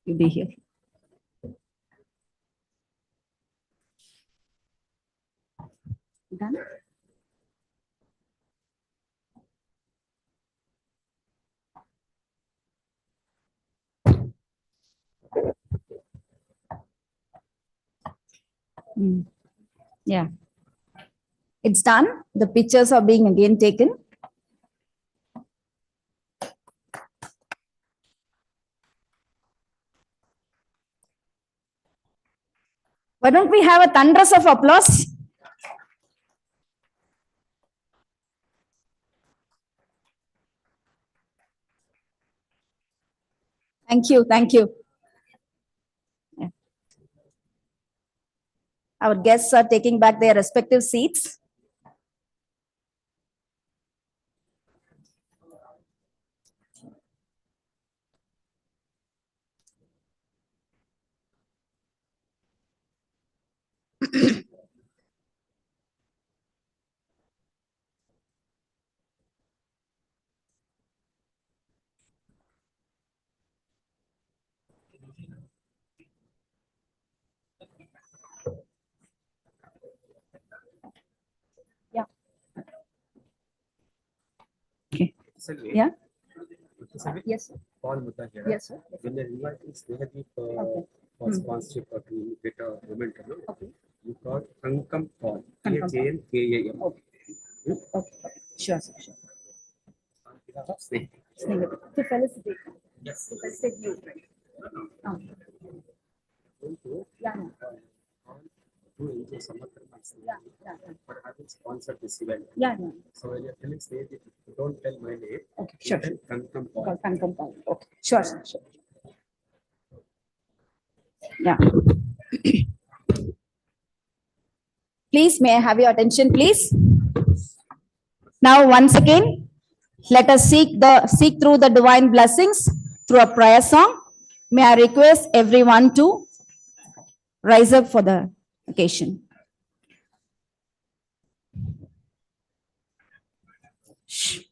you be here. Done? Yeah. It's done. The pictures are being again taken. Why don't we have a thunderous of applause? Thank you. Thank you. Yeah. Our guests are taking back their respective seats. Yeah. Okay. Yeah. Yes, sir. Yes, sir. When the invitees they have for sponsorship or to get a momentum, Okay. you call Kankam call. KJNKAM. Okay. Okay. Sure, sir. Sure. Snake. To felicitate. Yes. To felicitate you. Oh. Yeah. To enjoy Samatha. Yeah. But I will sponsor this event. Yeah. So when you're telling stage, don't tell my name. Okay. Sure. Kankam call. Okay. Sure, sir. Sure. Yeah. Please, may I have your attention, please? Now, once again, let us seek through the divine blessings through a prayer song. May I request everyone to rise up for the occasion. Shh.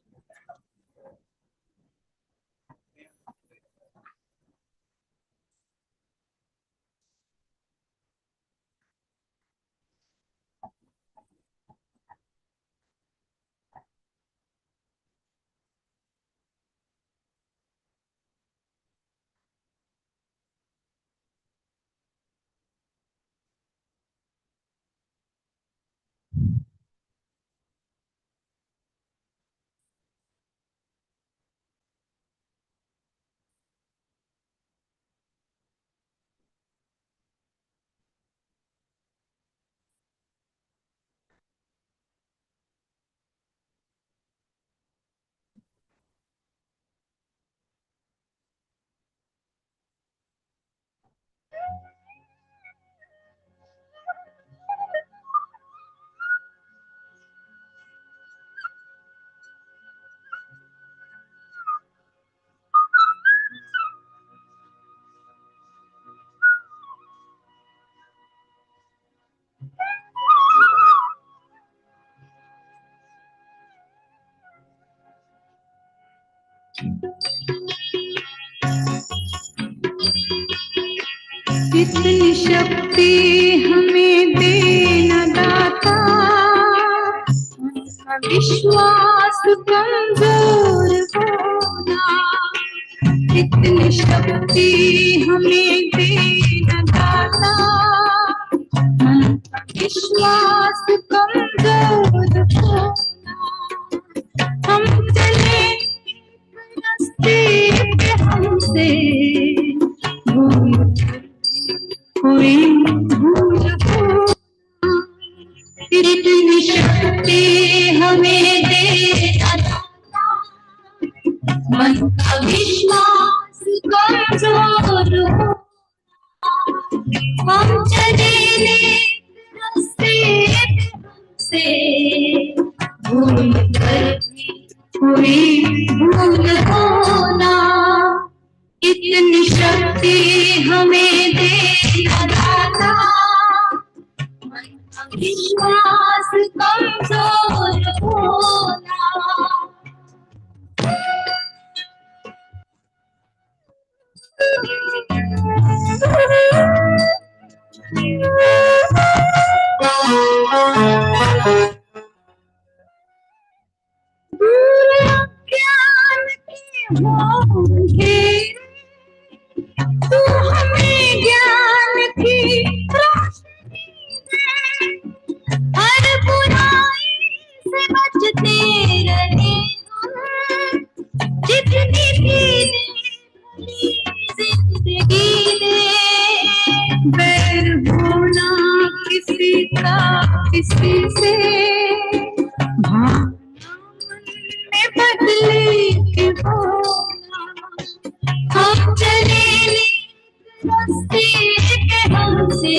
कितनी शक्ति हमें देना दाता, विश्वास कमजोर होना। कितनी शक्ति हमें देना दाता, विश्वास कमजोर होना। हम चले रास्ते पे हमसे कोई भूल हो। इतनी शक्ति हमें देना दाता, मन का विश्वास कमजोर हो। हम चले रास्ते से भूल कर भी कोई भूल होना। इतनी शक्ति हमें देना दाता, विश्वास कमजोर होना। किसी से भावना में बदले के बोला हम चले रास्ते पे हमसे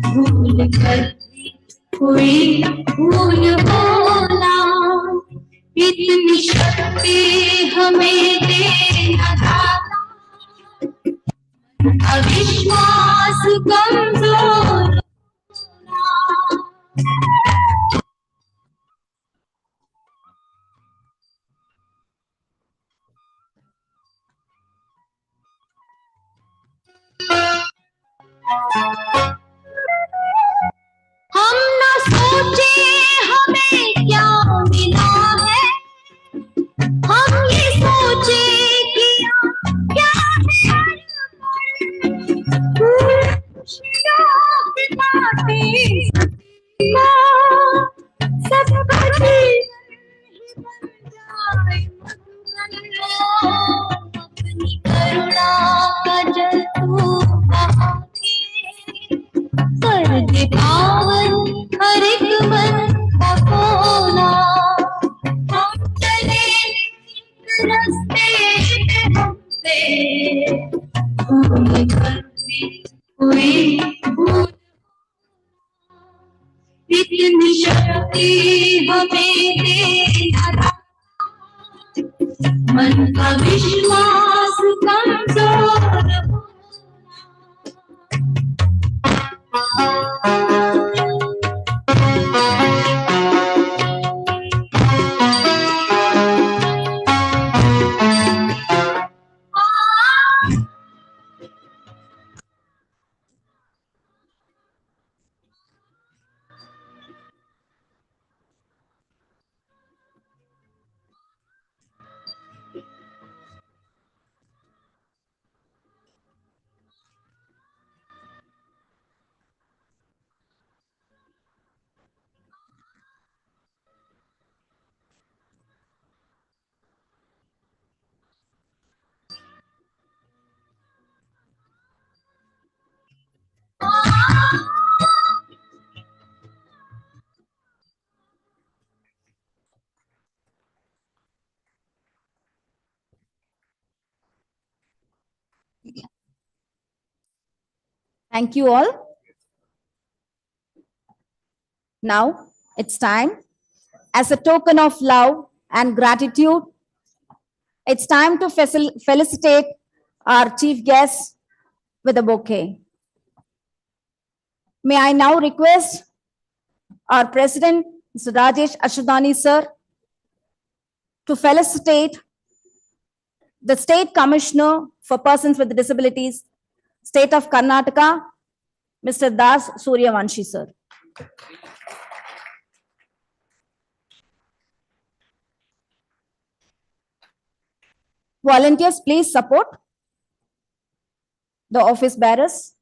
भूल कर भी कोई भूल बोला इतनी शक्ति हमें देना दाता अविश्वास कमजोर हम न सोचे हमें क्या मिला है हम ये सोचे किया क्या है खुशियों की बातें सब बची अपनी करुणा का जल तू बहा के कर दे पावन हर एक मन का कोना हम चले रास्ते पे हमसे भूल कर भी कोई भूल इतनी शक्ति हमें देना मन का विश्वास कमजोर Thank you all. Now it's time, as a token of love and gratitude, it's time to felicitate our chief guest with a bouquet. May I now request our President, Mr. Rajesh Ashudani, sir, to felicitate the State Commissioner for Persons with Disabilities, State of Karnataka, Mr. Das Suryavanshi, sir. Volunteers, please support the office bearers.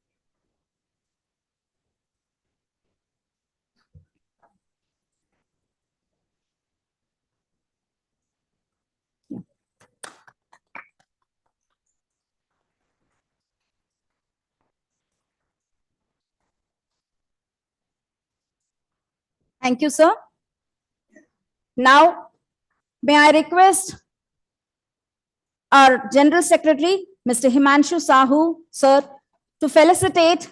Thank you, sir. Now, may I request our General Secretary, Mr. Himanshu Sahu, sir, to felicitate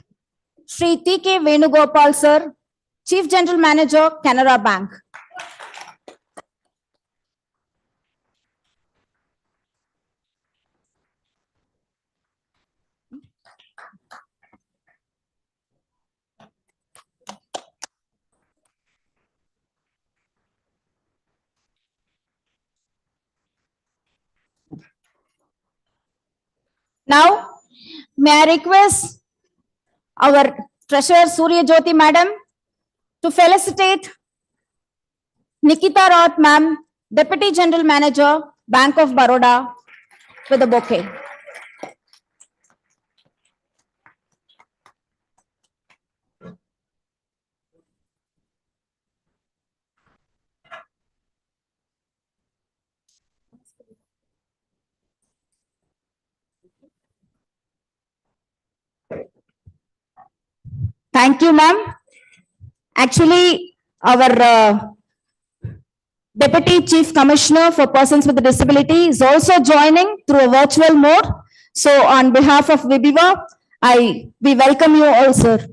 Shri T.K. Venugopal, sir, Chief General Manager, Canara Bank. Now, may I request our Treasurer Surya Jyoti Madam to felicitate Nikita Roth Ma'am, Deputy General Manager, Bank of Baroda, with a bouquet. Thank you, ma'am. Actually, our Deputy Chief Commissioner for Persons with Disability is also joining through a virtual mode. So on behalf of VIBEWA, we welcome you all, sir.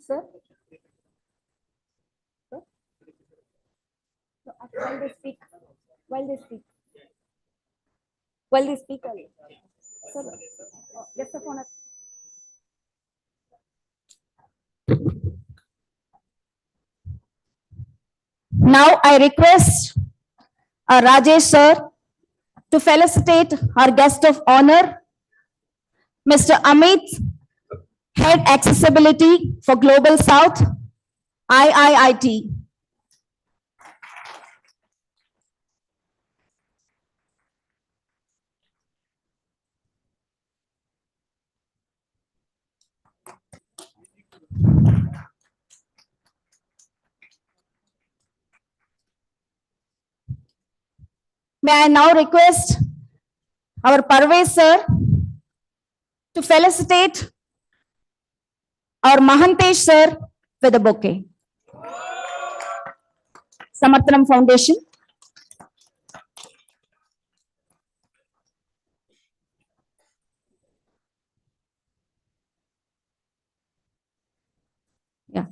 Sir? Sir? No, while they speak, while they speak. While they speak, sir, just a phone. Now I request Rajesh sir to felicitate our guest of honor, Mr. Amit, Head Accessibility for Global South, IIIT. May I now request our Parvez sir to felicitate our Mahantesh sir with a bouquet. Samarthanam Foundation. Yeah.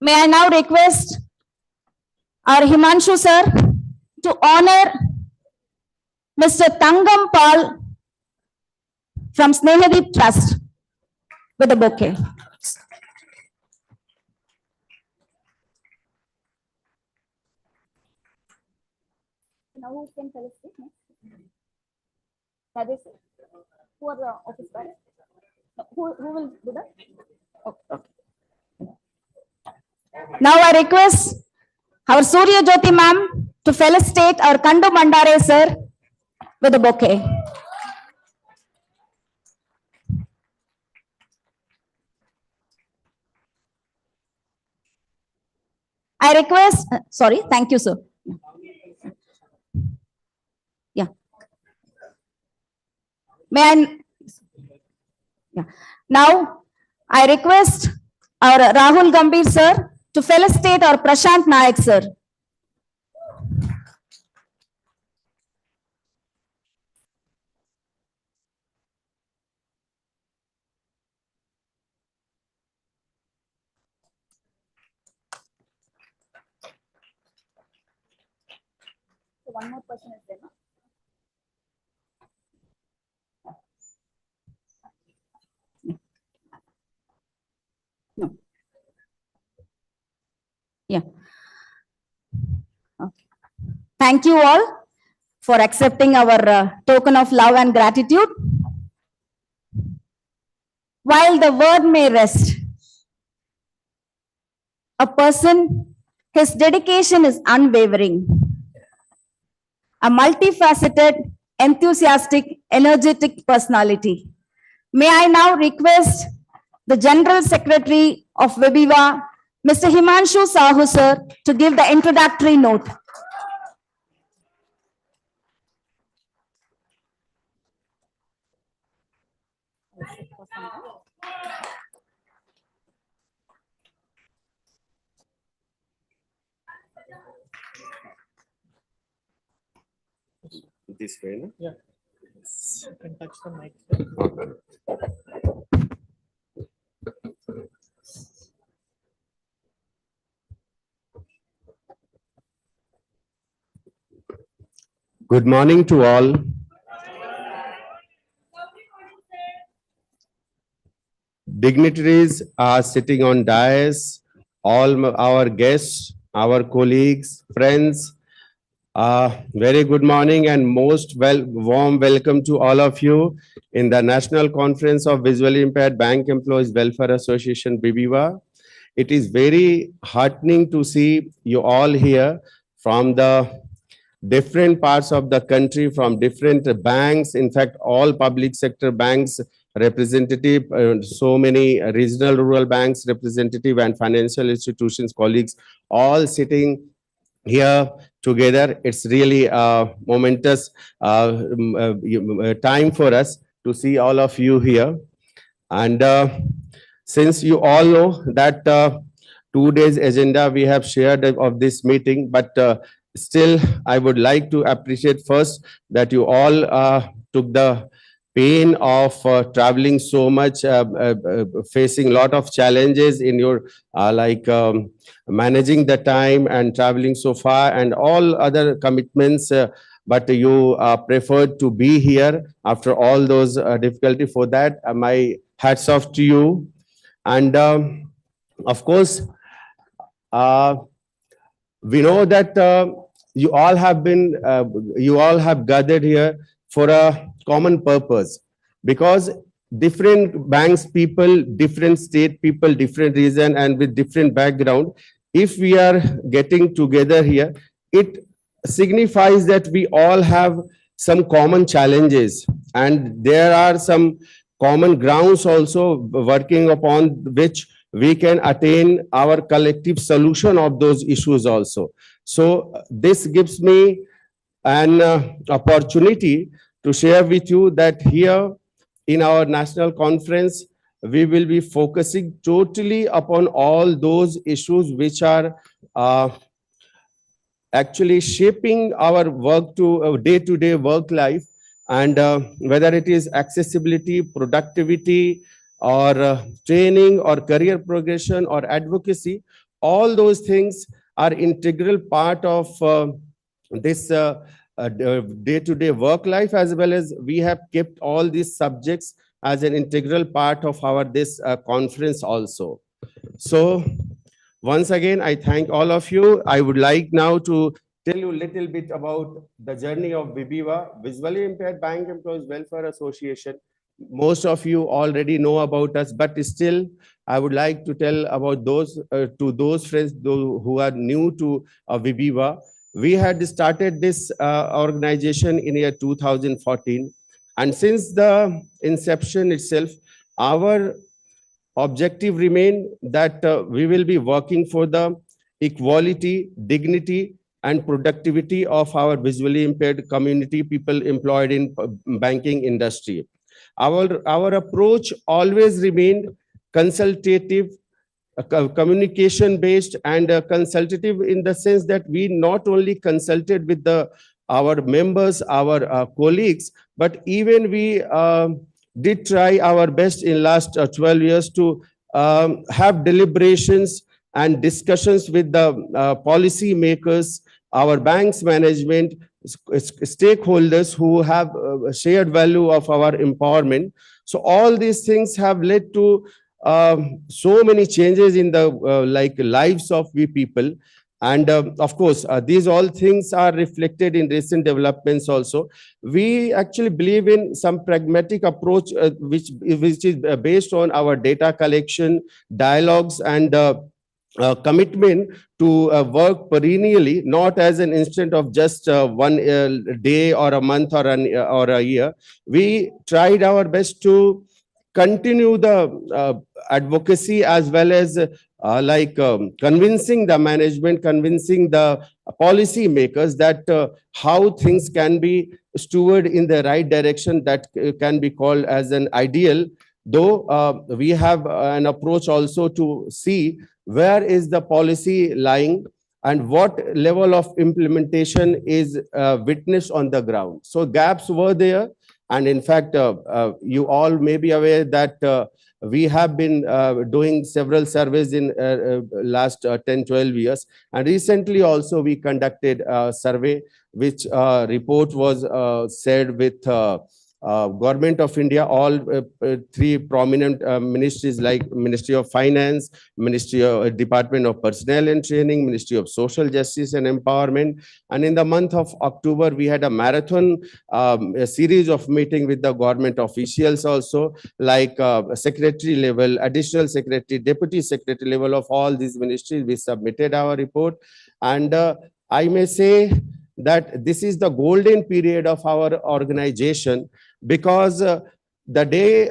May I now request our Himanshu sir to honor Mr. Tangam Pal from Snehadip Trust with a bouquet. Now who can felicitate next? Rajesh sir? Who are the office bearers? Who will do that? Okay. Now I request our Surya Jyoti ma'am to felicitate our Kandu Mandare sir with a bouquet. I request, sorry, thank you, sir. Yeah. May I? Yeah. Now, I request our Rahul Gambhir sir to felicitate our Prashant Nayak sir. So one more person is there, no? No. Yeah. Okay. Thank you all for accepting our token of love and gratitude. While the word may rest, a person, his dedication is unwavering. A multifaceted, enthusiastic, energetic personality. May I now request the General Secretary of VIBEWA, Mr. Himanshu Sahu sir, to give the introductory note. This way, no? Yeah. You can touch the mic. Good morning to all. Dignitaries are sitting on dais, all our guests, our colleagues, friends. Very good morning and most warm welcome to all of you in the National Conference of Visually Impaired Bank Employees Welfare Association, VIBEWA. It is very heartening to see you all here from the different parts of the country, from different banks, in fact, all public sector banks representative, so many regional rural banks representative and financial institutions colleagues all sitting here together. It's really a momentous time for us to see all of you here. And since you all know that 2 days agenda we have shared of this meeting, but still I would like to appreciate first that you all took the pain of traveling so much, facing a lot of challenges in your managing the time and traveling so far and all other commitments, but you preferred to be here after all those difficulty. For that, my hats off to you. And of course, uh, we know that you all have gathered here for a common purpose, because different banks people, different state people, different region and with different background, if we are getting together here, it signifies that we all have some common challenges, and there are some common grounds also working upon which we can attain our collective solution of those issues also. So this gives me an opportunity to share with you that here in our national conference, we will be focusing totally upon all those issues which are actually shaping our work to day-to-day work life, and whether it is accessibility, productivity, or training, or career progression, or advocacy, all those things are integral part of this day-to-day work life, as well as we have kept all these subjects as an integral part of our this conference also. So once again, I thank all of you. I would like now to tell you a little bit about the journey of VIBEWA, Visually Impaired Bank Employees Welfare Association. Most of you already know about us, but still, I would like to tell about those to those friends who are new to VIBEWA. We had started this organization in year 2014, and since the inception itself, our objective remained that we will be working for the equality, dignity, and productivity of our visually impaired community people employed in banking industry. Our approach always remained consultative, communication based, and consultative, in the sense that we not only consulted with our members, our colleagues, but even we did try our best in last 12 years to have deliberations and discussions with the policy makers, our bank's management, stakeholders who have shared value of our empowerment. So all these things have led to so many changes in the lives of we people. And of course, these all things are reflected in recent developments also. We actually believe in some pragmatic approach, which is based on our data collection, dialogues, and commitment to work perennially, not as an instant of just one day or a month or a year. We tried our best to continue the advocacy, as well as convincing the management, convincing the policy makers that how things can be stewarded in the right direction, that can be called as an ideal. Though we have an approach also to see where is the policy lying and what level of implementation is witnessed on the ground. So gaps were there. And in fact, you all may be aware that we have been doing several surveys in last 10-12 years. And recently also we conducted a survey, which report was shared with Government of India, all three prominent ministries like Ministry of Finance, Ministry of Department of Personnel and Training, Ministry of Social Justice and Empowerment. And in the month of October, we had a marathon a series of meeting with the government officials also, like secretary level, additional secretary, deputy secretary level of all these ministries. We submitted our report. And I may say that this is the golden period of our organization, because the day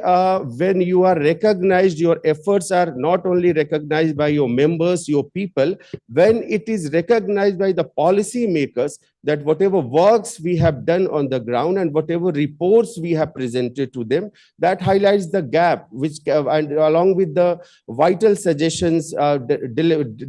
when you are recognized, your efforts are not only recognized by your members, your people, when it is recognized by the policy makers that whatever works we have done on the ground and whatever reports we have presented to them, that highlights the gap, which and along with the vital suggestions,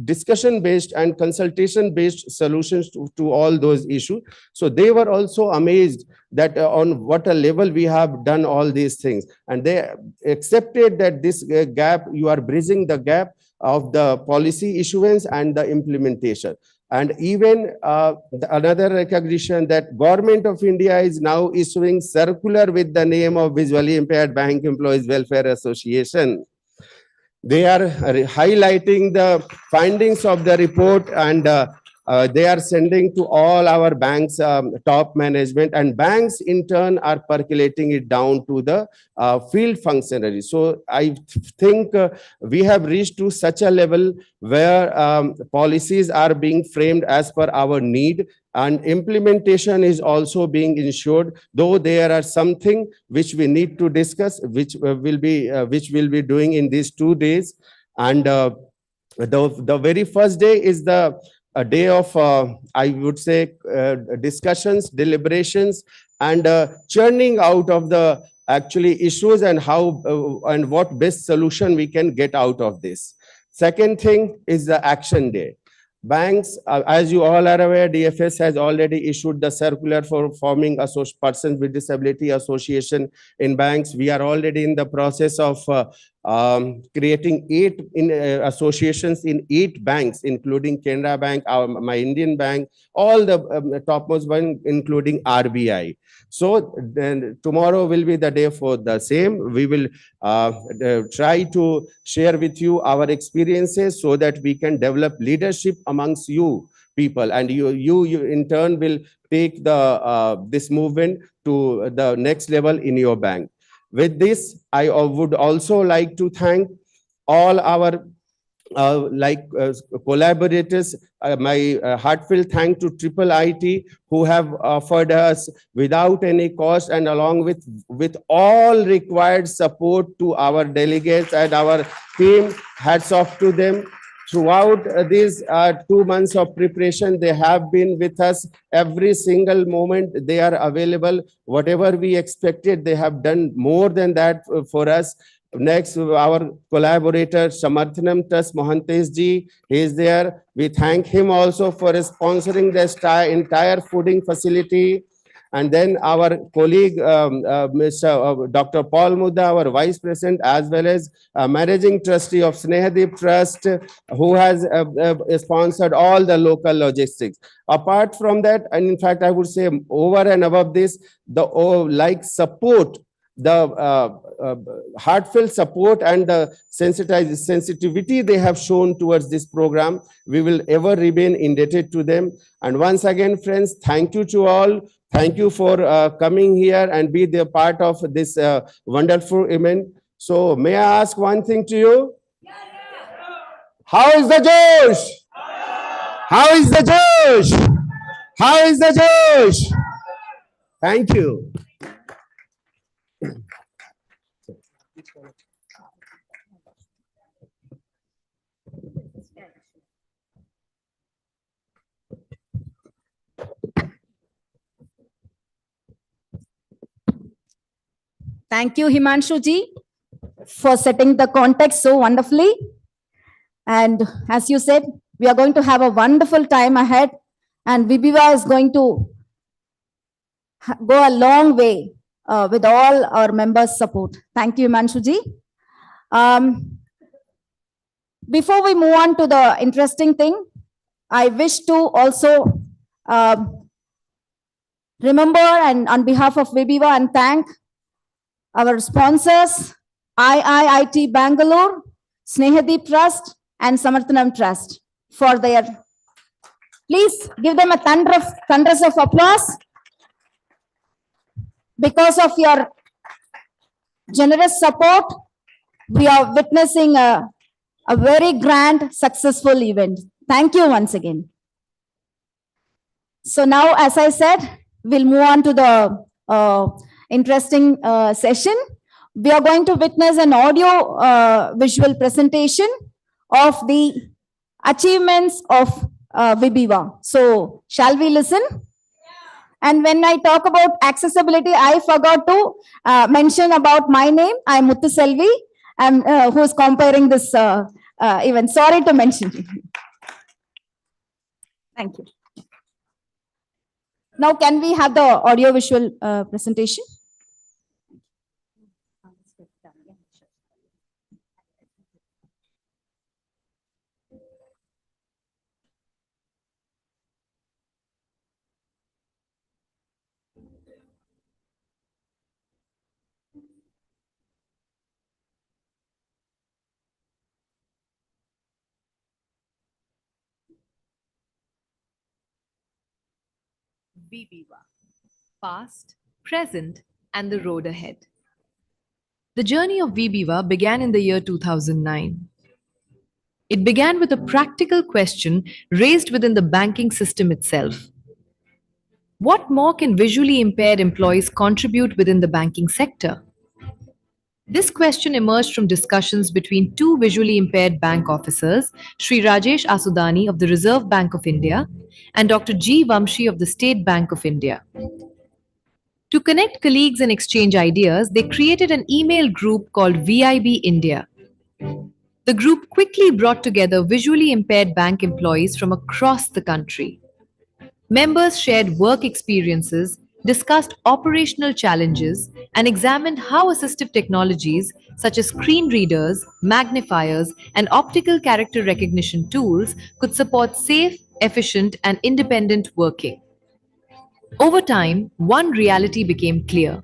discussion based and consultation based solutions to all those issues. So they were also amazed that on what a level we have done all these things, and they accepted that this gap, you are bridging the gap of the policy issuance and the implementation. And even another recognition that Government of India is now issuing circular with the name of Visually Impaired Bank Employees Welfare Association. They are highlighting the findings of the report, and they are sending to all our banks top management, and banks in turn are percolating it down to the field functionaries. So I think we have reached to such a level where policies are being framed as per our need, and implementation is also being ensured, though there are something which we need to discuss, which we'll be doing in these 2 days. And the very first day is the a day of, I would say, discussions, deliberations, and churning out of the actually issues and how and what best solution we can get out of this. Second thing is the action day. Banks, as you all are aware, DFS has already issued the circular for forming persons with disability association in banks. We are already in the process of creating 8 associations in 8 banks, including Canara Bank, my Indian bank, all the topmost one, including RBI. So then tomorrow will be the day for the same. We will try to share with you our experiences so that we can develop leadership amongst you people, and you in turn will take the this movement to the next level in your bank. With this, I would also like to thank all our collaborators, my heartfelt thank to Triple IT, who have offered us without any cost and along with all required support to our delegates and our team. Hats off to them. Throughout these 2 months of preparation, they have been with us every single moment. They are available. Whatever we expected, they have done more than that for us. Next, our collaborator, Samarthanam Trust Mohantes ji, he is there. We thank him also for sponsoring the entire fooding facility. And then our colleague, Mr. Dr. Paul Mudda, our Vice President, as well as Managing Trustee of Snehadeep Trust, who has sponsored all the local logistics. Apart from that, and in fact, I would say over and above this, the support, the heartfelt support and the sensitivity they have shown towards this program, we will ever remain indebted to them. And once again, friends, thank you to all. Thank you for coming here and be the part of this wonderful event. So may I ask one thing to you? How is the Josh? How is the Josh? How is the Josh? Thank you. Thank you, Himanshu ji, for setting the context so wonderfully. And as you said, we are going to have a wonderful time ahead, and VIBEWA is going to go a long way with all our members' support. Thank you, Himanshu ji. Before we move on to the interesting thing, I wish to also remember and on behalf of VIBEWA and thank our sponsors, IIIT Bangalore, Snehadeep Trust, and Samarthanam Trust for their. Please give them a thunderous of applause. Because of your generous support, we are witnessing a very grand, successful event. Thank you once again. So now, as I said, we'll move on to the interesting session. we are going to witness an audio visual presentation of the achievements of VIBEWA. So, shall we listen? And when I talk about accessibility, I forgot to mention about my name. I'm Muthu Selvi, who is comparing this event. Sorry to mention. Thank you. Now, can we have the audio visual presentation? VIBEWA, past, present, and the road ahead. The journey of VIBEWA began in the year 2009. It began with a practical question raised within the banking system itself. What more can visually impaired employees contribute within the banking sector? This question emerged from discussions between two visually impaired bank officers, Sri Rajesh Asudani of the Reserve Bank of India and Dr. G. Vamshi of the State Bank of India. To connect colleagues and exchange ideas, they created an email group called VIB India. The group quickly brought together visually impaired bank employees from across the country. Members shared work experiences, discussed operational challenges, and examined how assistive technologies such as screen readers, magnifiers, and optical character recognition tools could support safe, efficient, and independent working. Over time, one reality became clear.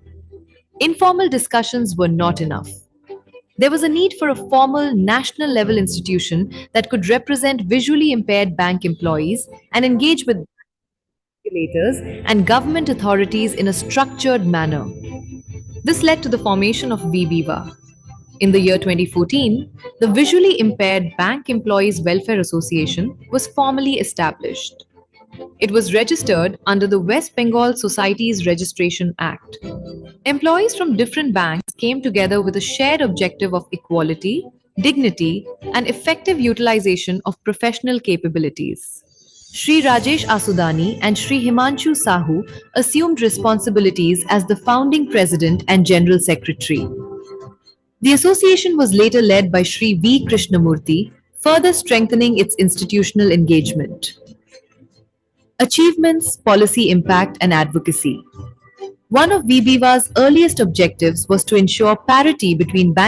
Informal discussions were not enough. There was a need for a formal, national level institution that could represent visually impaired bank employees and engage with regulators and government authorities in a structured manner. This led to the formation of VIBEWA. In the year 2014, the Visually Impaired Bank Employees Welfare Association was formally established. It was registered under the West Bengal Societies Registration Act. Employees from different banks came together with a shared objective of equality, dignity, and effective utilization of professional capabilities. Sri Rajesh Asudani and Sri Himanshu Sahu assumed responsibilities as the founding president and general secretary. The association was later led by Sri V. Krishnamurthy, further strengthening its institutional engagement. Achievements, policy impact, and advocacy. One of VIBEWA's earliest objectives was to ensure parity between bank